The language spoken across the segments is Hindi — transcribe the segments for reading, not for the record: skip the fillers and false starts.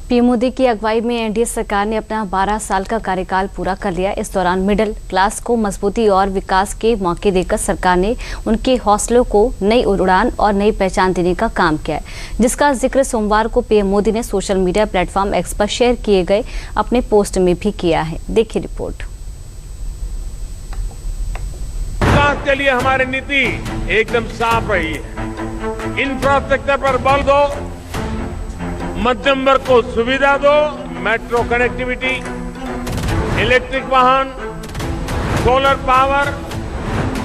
पीएम मोदी की अगुवाई में एनडीए सरकार ने अपना 12 साल का कार्यकाल पूरा कर लिया। इस दौरान मिडिल क्लास को मजबूती और विकास के मौके देकर सरकार ने उनके हौसलों को नई उड़ान और नई पहचान देने का काम किया है, जिसका जिक्र सोमवार को पीएम मोदी ने सोशल मीडिया प्लेटफॉर्म एक्स पर शेयर किए गए अपने पोस्ट में भी किया है। देखिए रिपोर्ट। विकास के लिए हमारी नीति एकदम साफ रही है। इंफ्रास्ट्रक्चर पर बल दो, मध्यम वर्ग को सुविधा दो, मेट्रो कनेक्टिविटी, इलेक्ट्रिक वाहन, सोलर पावर,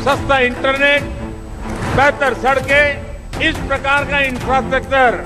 सस्ता इंटरनेट, बेहतर सड़कें, इस प्रकार का इंफ्रास्ट्रक्चर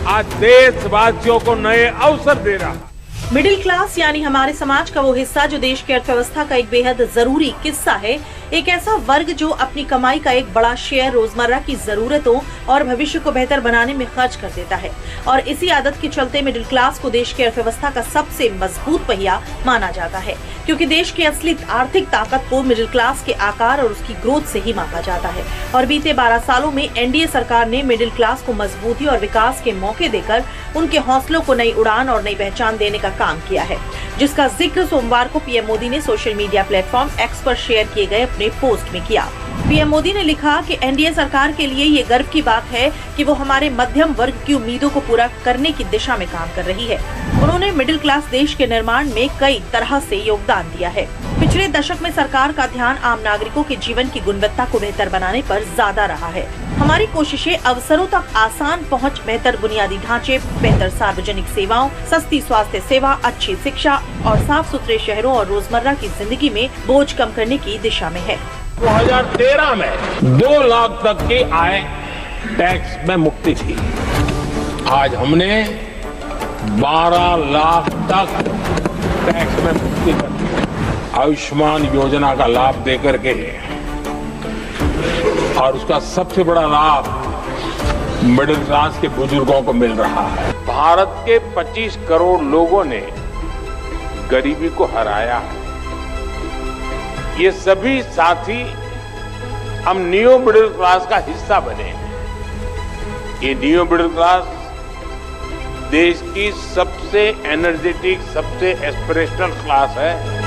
आज देशवासियों को नए अवसर दे रहा है। मिडिल क्लास यानी हमारे समाज का वो हिस्सा जो देश की अर्थव्यवस्था का एक बेहद जरूरी किस्सा है, एक ऐसा वर्ग जो अपनी कमाई का एक बड़ा शेयर रोजमर्रा की जरूरतों और भविष्य को बेहतर बनाने में खर्च कर देता है। और इसी आदत के चलते मिडिल क्लास को देश की अर्थव्यवस्था का सबसे मजबूत पहिया माना जाता है, क्योंकि देश की असली आर्थिक ताकत को मिडिल क्लास के आकार और उसकी ग्रोथ से ही मापा जाता है। और बीते 12 सालों में एनडीए सरकार ने मिडिल क्लास को मजबूती और विकास के मौके देकर उनके हौसलों को नई उड़ान और नई पहचान देने का काम किया है, जिसका जिक्र सोमवार को पीएम मोदी ने सोशल मीडिया प्लेटफॉर्म एक्स पर शेयर किए गए अपने पोस्ट में किया। पीएम मोदी ने लिखा कि एनडीए सरकार के लिए ये गर्व की बात है कि वो हमारे मध्यम वर्ग की उम्मीदों को पूरा करने की दिशा में काम कर रही है। उन्होंने मिडिल क्लास देश के निर्माण में कई तरह से योगदान दिया है। पिछले दशक में सरकार का ध्यान आम नागरिकों के जीवन की गुणवत्ता को बेहतर बनाने पर ज्यादा रहा है। हमारी कोशिशें अवसरों तक आसान पहुंच, बेहतर बुनियादी ढांचे, बेहतर सार्वजनिक सेवाओं, सस्ती स्वास्थ्य सेवा, अच्छी शिक्षा और साफ सुथरे शहरों और रोजमर्रा की जिंदगी में बोझ कम करने की दिशा में है। 2013 में 2 लाख तक की आय टैक्स में मुक्ति थी। आज हमने 12 लाख तक टैक्स में मुक्ति कर दी। आयुष्मान योजना का लाभ देकर के, और उसका सबसे बड़ा लाभ मिडिल क्लास के बुजुर्गों को मिल रहा है। भारत के 25 करोड़ लोगों ने गरीबी को हराया है। ये सभी साथी हम न्यू मिडिल क्लास का हिस्सा बने हैं। ये न्यू मिडिल क्लास देश की सबसे एनर्जेटिक, सबसे एस्पिरेशनल क्लास है।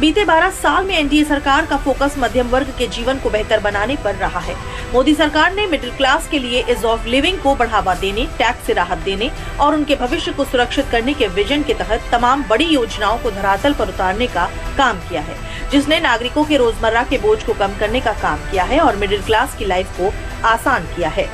बीते 12 साल में एनडीए सरकार का फोकस मध्यम वर्ग के जीवन को बेहतर बनाने पर रहा है। मोदी सरकार ने मिडिल क्लास के लिए इज ऑफ लिविंग को बढ़ावा देने, टैक्स से राहत देने और उनके भविष्य को सुरक्षित करने के विजन के तहत तमाम बड़ी योजनाओं को धरातल पर उतारने का काम किया है, जिसने नागरिकों के रोजमर्रा के बोझ को कम करने का काम किया है और मिडिल क्लास की लाइफ को आसान किया है।